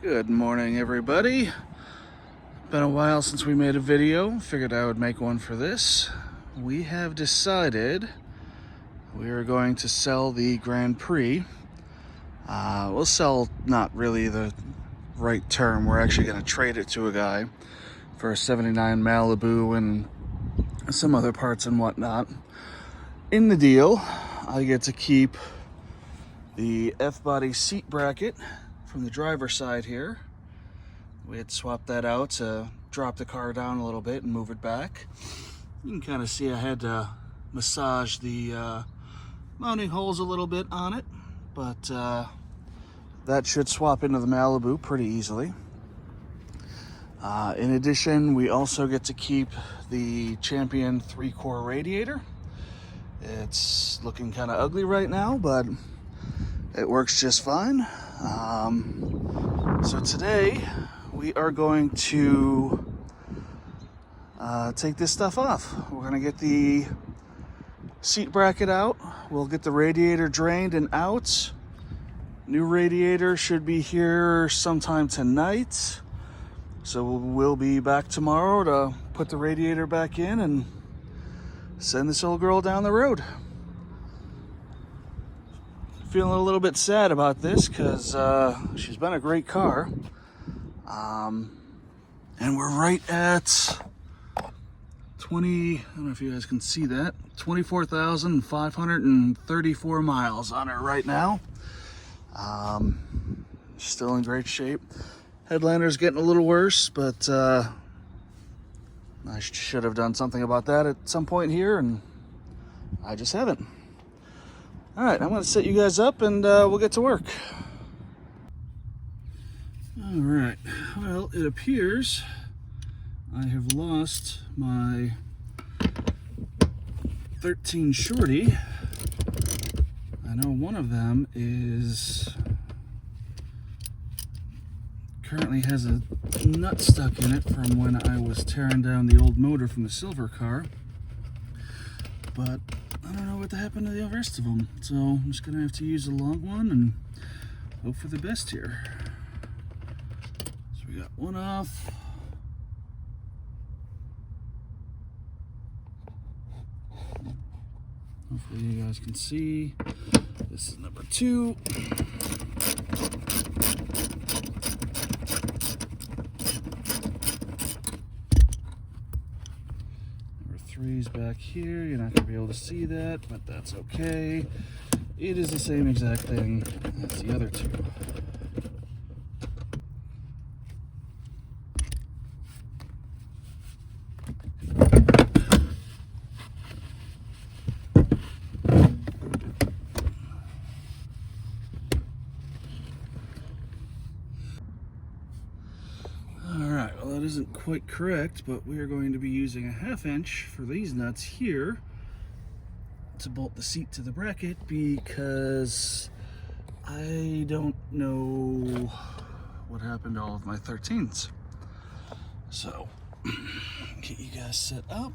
Good morning, everybody. Been a while since we made a video. Figured I would make one for this. We have decided we are going to sell the Grand Prix. We'll sell, not really the right term. We're actually going to trade it to a guy for a 79 Malibu and some other parts and whatnot. In the deal, I get to keep the F-body seat bracket from the driver's side here. We had swapped that out to drop the car down a little bit and move it back. You can kind of see I had to massage the mounting holes a little bit on it, but that should swap into the Malibu pretty easily. In addition, we also get to keep the Champion 3-core radiator. It's looking kind of ugly right now, but it works just fine. So today we are going to take this stuff off. We're going to get the seat bracket out. We'll get the radiator drained and out. New radiator should be here sometime tonight. So we'll be back tomorrow to put the radiator back in and send this old girl down the road. Feeling a little bit sad about this because she's been a great car. And we're right at 20, I don't know if you guys can see that, 24,534 miles on her right now. Still in great shape. Headlander's getting a little worse, but I should have done something about that at some point here, and I just haven't. All right, I'm going to set you guys up and we'll get to work. All right, well, it appears I have lost my 13 shorty. I know one of them currently has a nut stuck in it from when I was tearing down the old motor from the silver car, but I don't know what happened to the rest of them, so I'm just gonna have to use a long one and hope for the best here. So we got one off. Hopefully you guys can see. This is number 2. Number 3's back here. You're not going to be able to see that, but that's okay. It is the same exact thing as the other 2. Alright, well that isn't quite correct, but we are going to be using a 1/2 inch for these nuts here to bolt the seat to the bracket because I don't know what happened to all of my 13s. So, get you guys set up.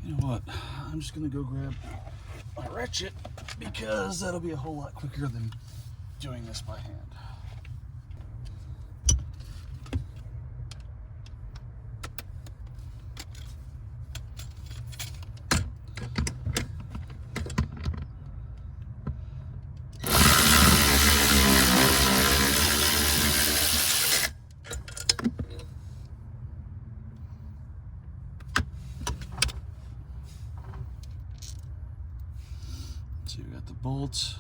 You know what? I'm just gonna go grab my ratchet because that'll be a whole lot quicker than doing this by hand. So we got the bolts,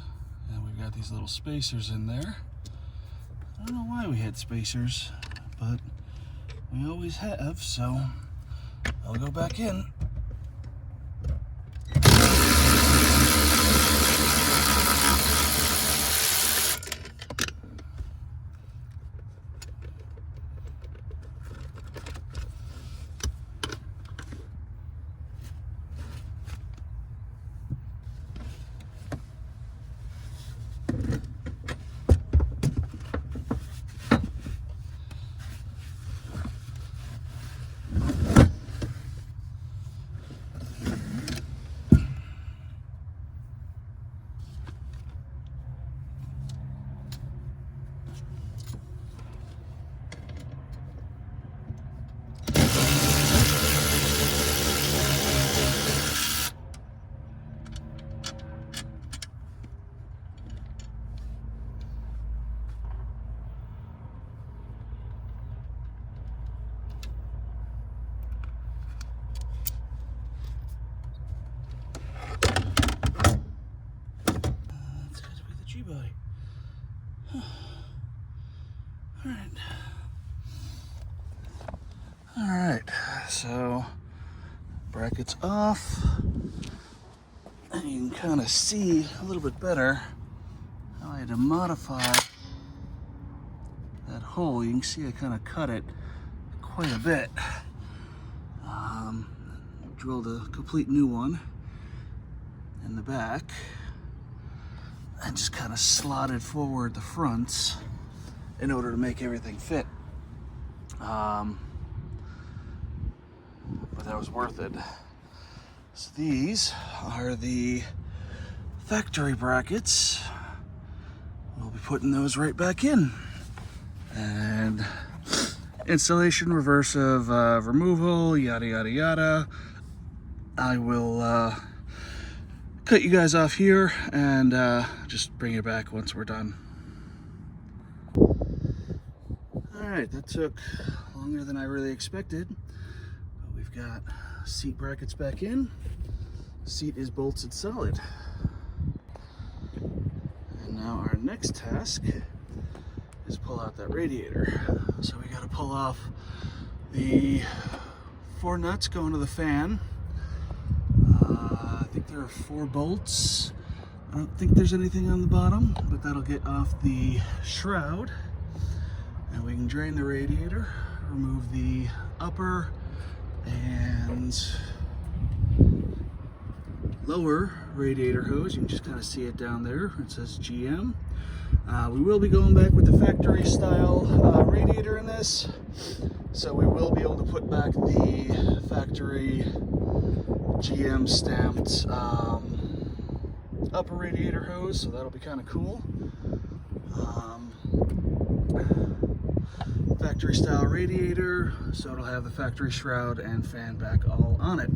and we've got these little spacers in there. I don't know why we had spacers, but we always have, so I'll go back in. Gee, buddy. Alright. Alright, so brackets off. And you can kind of see a little bit better how I had to modify that hole. You can see I kind of cut it quite a bit. Drilled a complete new one in the back and just kind of slotted forward the fronts in order to make everything fit. But that was worth it. So these are the factory brackets. We'll be putting those right back in. And installation, reverse of removal, yada yada yada. I will cut you guys off here and just bring it back once we're done. Alright, that took longer than I really expected. But we've got seat brackets back in. Seat is bolted solid. And now our next task is pull out that radiator. So we got to pull off the 4 nuts going to the fan. I think there are 4 bolts. I don't think there's anything on the bottom, but that'll get off the shroud. And we can drain the radiator, remove the upper and lower radiator hose. You can just kind of see it down there. It says GM. We will be going back with the factory style radiator in this, so we will be able to put back the factory GM stamped upper radiator hose, so that'll be kind of cool. Factory style radiator, so it'll have the factory shroud and fan back all on it.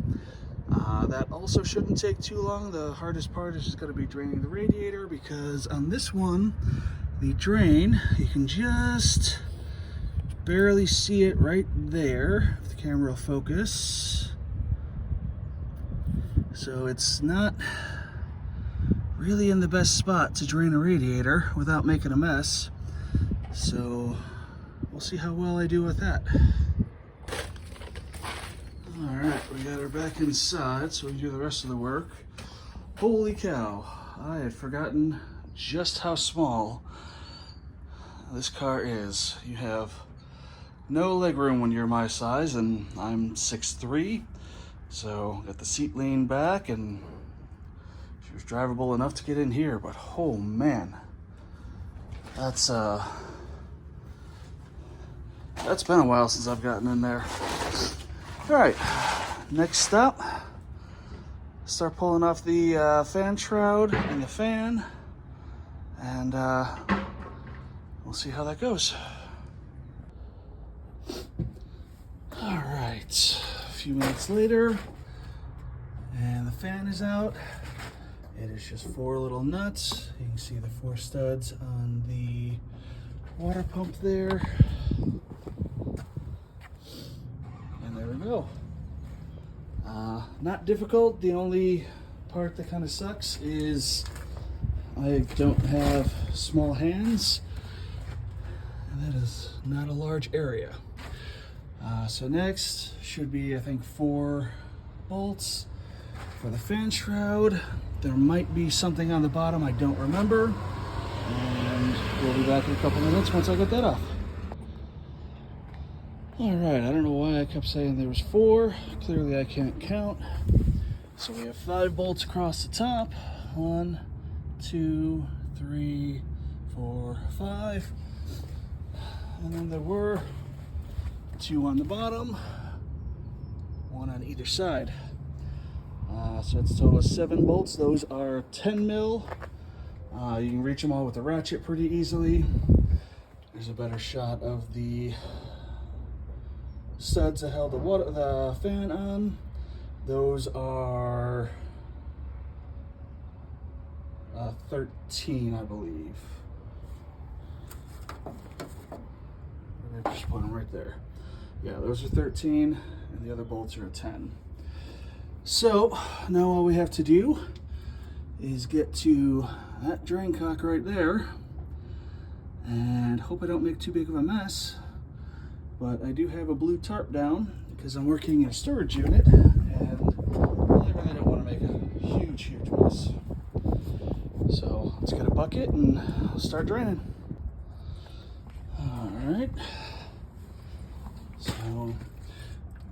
That also shouldn't take too long. The hardest part is just going to be draining the radiator, because on this one, the drain, you can just barely see it right there, if the camera will focus. So it's not really in the best spot to drain a radiator without making a mess. So we'll see how well I do with that. Alright, we got her back inside so we can do the rest of the work. Holy cow, I had forgotten just how small this car is. You have no leg room when you're my size, and I'm 6'3", so got the seat leaned back, and she was drivable enough to get in here, but oh man, that's been a while since I've gotten in there. Alright, next step, start pulling off the fan shroud and the fan, and we'll see how that goes. Alright, a few minutes later, and the fan is out. It is just 4 little nuts. You can see the 4 studs on the water pump there. And there we go. Not difficult. The only part that kind of sucks is I don't have small hands, and that is not a large area. So next should be, I think, 4 bolts for the fan shroud. There might be something on the bottom, I don't remember. And we'll be back in a couple minutes once I get that off. Alright, I don't know why I kept saying there was 4. Clearly I can't count. So we have 5 bolts across the top. 1, 2, 3, 4, 5. And then there were 2 on the bottom, 1 on either side. So that's a total of 7 bolts. Those are 10 mil. You can reach them all with a ratchet pretty easily. There's a better shot of the studs that held the fan on. Those are 13, I believe. Just put them right there. Yeah, those are 13, and the other bolts are a 10. So now all we have to do is get to that drain cock right there, and hope I don't make too big of a mess. But I do have a blue tarp down because I'm working in a storage unit, and I really don't want to make a huge mess. So let's get a bucket and I'll start draining. All right. So we've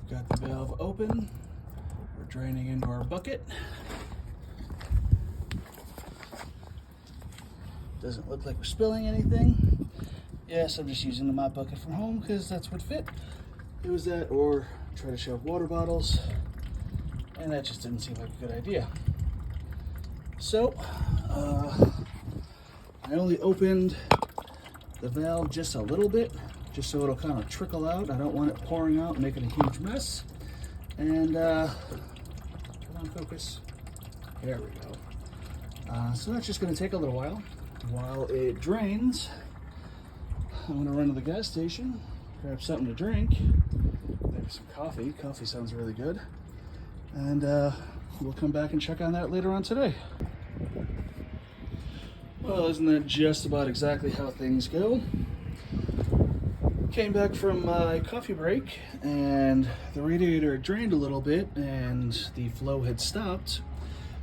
got the valve open. We're draining into our bucket. Doesn't look like we're spilling anything. Yes, I'm just using the mop bucket from home because that's what fit. It was that, or try to shove water bottles, and that just didn't seem like a good idea. So, I only opened the valve just a little bit, just so it'll kind of trickle out. I don't want it pouring out and making a huge mess. And, come on, focus. There we go. So that's just going to take a little while. While it drains, I'm going to run to the gas station, grab something to drink, maybe some coffee. Coffee sounds really good. And we'll come back and check on that later on today. Well, isn't that just about exactly how things go? Came back from my coffee break, and the radiator had drained a little bit, and the flow had stopped.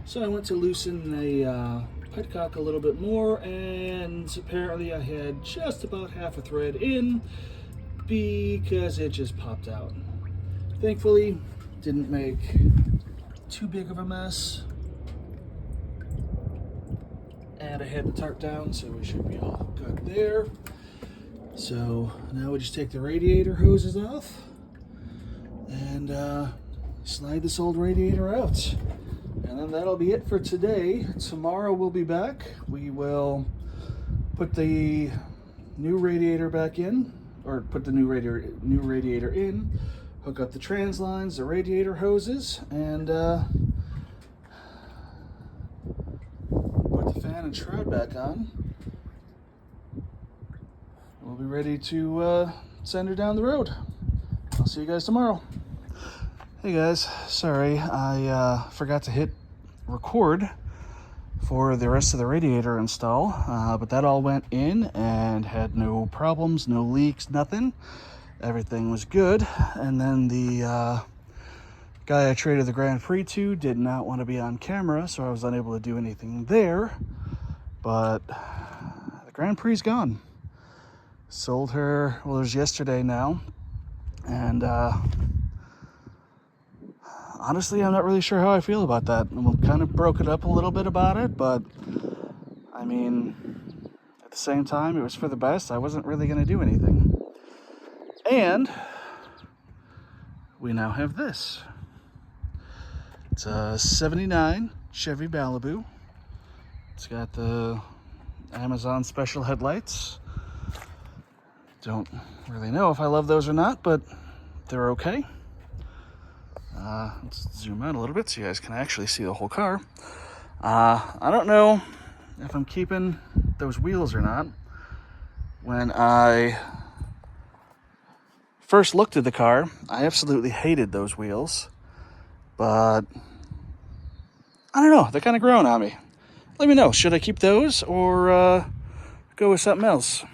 So I went to loosen the petcock a little bit more, and apparently I had just about half a thread in because it just popped out. Thankfully, didn't make too big of a mess. And I had the tarp down, so we should be all good there. So now we just take the radiator hoses off and slide this old radiator out. And then that'll be it for today. Tomorrow we'll be back. We will put the new radiator back in, or put the new radiator in, hook up the trans lines, the radiator hoses, and put the fan and shroud back on. We'll be ready to send her down the road. I'll see you guys tomorrow. Hey guys, sorry, I forgot to hit record for the rest of the radiator install, but that all went in and had no problems, no leaks, nothing. Everything was good. And then the guy I traded the Grand Prix to did not want to be on camera, so I was unable to do anything there. But the Grand Prix's gone. Sold her, well, it was yesterday now, and honestly, I'm not really sure how I feel about that. We kind of broke it up a little bit about it, but I mean, at the same time, it was for the best. I wasn't really going to do anything. And we now have this. It's a 79 Chevy Malibu. It's got the Amazon special headlights. Don't really know if I love those or not, but they're okay. Let's zoom out a little bit so you guys can actually see the whole car. I don't know if I'm keeping those wheels or not. When I first looked at the car, I absolutely hated those wheels, but I don't know, they're kind of growing on me. Let me know, should I keep those or go with something else?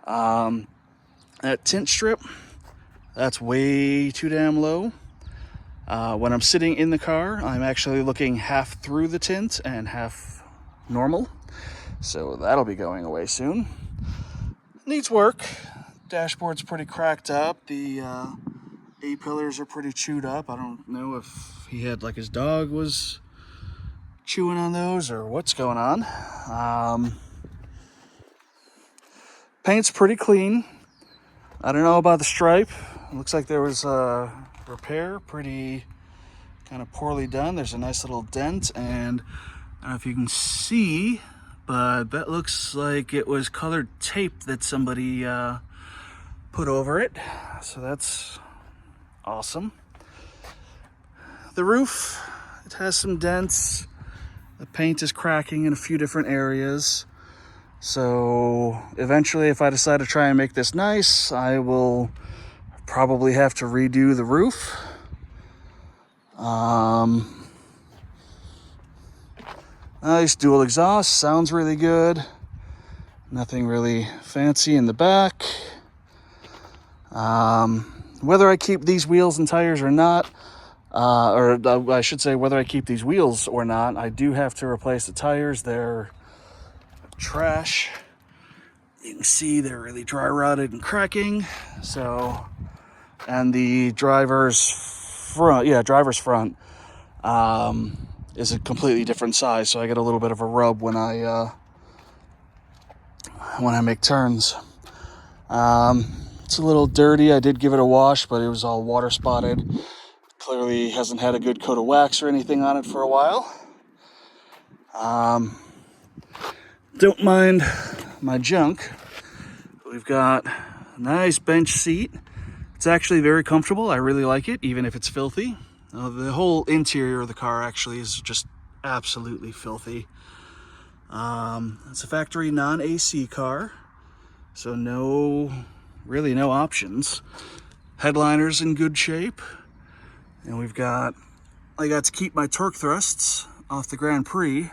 That tint strip, that's way too damn low. When I'm sitting in the car, I'm actually looking half through the tint and half normal. So that'll be going away soon. Needs work. Dashboard's pretty cracked up. The A-pillars are pretty chewed up. I don't know if he had, like, his dog was chewing on those or what's going on. Paint's pretty clean. I don't know about the stripe. It looks like there was a repair, pretty kind of poorly done. There's a nice little dent, and I don't know if you can see, but that looks like it was colored tape that somebody put over it. So that's awesome. The roof, it has some dents. The paint is cracking in a few different areas. So eventually, if I decide to try and make this nice, I will probably have to redo the roof. Nice dual exhaust, sounds really good. Nothing really fancy in the back. Whether I keep these wheels and tires or not, or I should say whether I keep these wheels or not, I do have to replace the tires. They're trash. You can see they're really dry rotted and cracking. So, and the driver's front is a completely different size, so I get a little bit of a rub when I make turns. It's a little dirty. I did give it a wash, but it was all water spotted. Clearly hasn't had a good coat of wax or anything on it for a while. Don't mind my junk. We've got a nice bench seat. It's actually very comfortable. I really like it, even if it's filthy. The whole interior of the car actually is just absolutely filthy. It's a factory non-AC car, so really no options. Headliner's in good shape, and I got to keep my torque thrusts off the Grand Prix,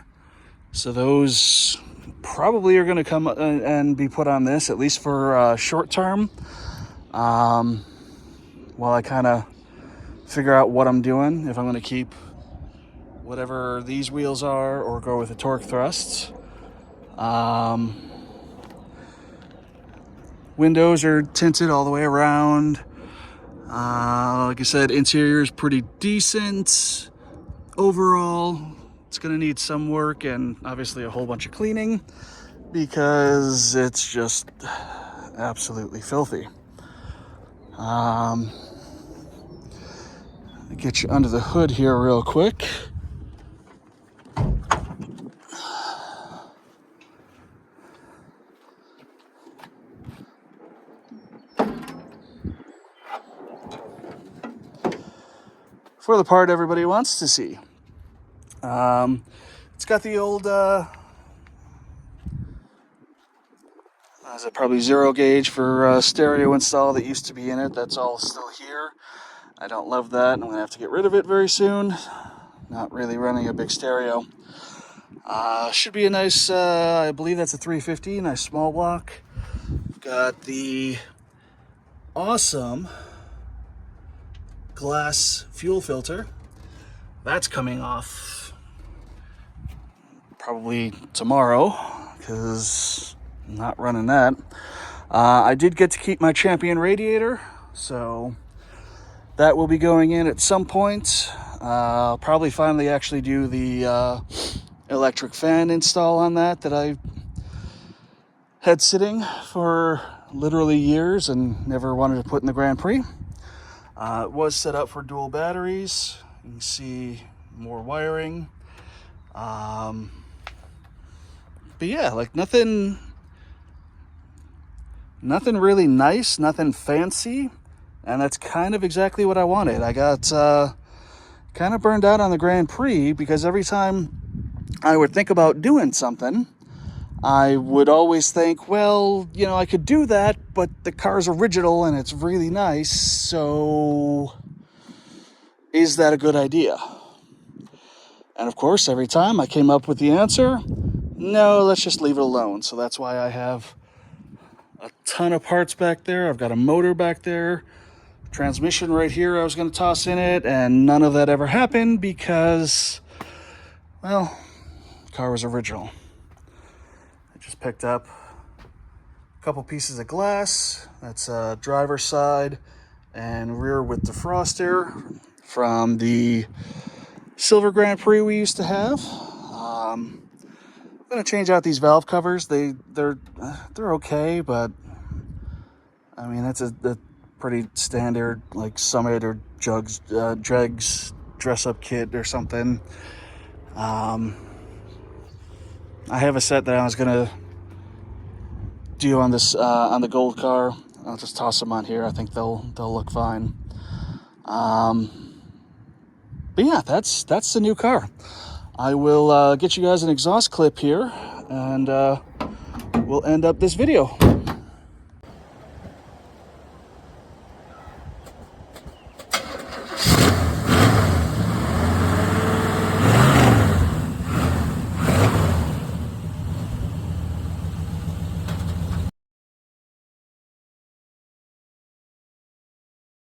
so those probably are going to come and be put on this, at least for short term, while I kind of figure out what I'm doing, if I'm going to keep whatever these wheels are or go with the torque thrusts. Windows are tinted all the way around. Like I said, interior is pretty decent. Overall, it's going to need some work and obviously a whole bunch of cleaning because it's just absolutely filthy. Get you under the hood here real quick. For the part everybody wants to see. It's got the old, is it probably 0 gauge for stereo install that used to be in it. That's all still here. I don't love that. I'm going to have to get rid of it very soon. Not really running a big stereo. Should be a nice, I believe that's a 350, nice small block. Got the awesome glass fuel filter. That's coming off probably tomorrow because I'm not running that. I did get to keep my Champion radiator, so that will be going in at some point. I'll probably finally actually do the electric fan install on that I had sitting for literally years and never wanted to put in the Grand Prix. It was set up for dual batteries. You can see more wiring. But yeah, like nothing really nice, nothing fancy. And that's kind of exactly what I wanted. I got kind of burned out on the Grand Prix because every time I would think about doing something, I would always think, well, you know, I could do that, but the car's original and it's really nice, so is that a good idea? And of course, every time I came up with the answer, no, let's just leave it alone. So that's why I have a ton of parts back there. I've got a motor back there, transmission right here I was going to toss in it, and none of that ever happened because, well, the car was original. Just picked up a couple pieces of glass. That's driver's side and rear with defroster from the silver Grand Prix we used to have. I'm gonna change out these valve covers. They're okay, but I mean that's a pretty standard like Summit or Dregs dress up kit or something. I have a set that I was gonna do on this on the gold car. I'll just toss them on here. I think they'll look fine. But yeah, that's the new car. I will get you guys an exhaust clip here, and we'll end up this video.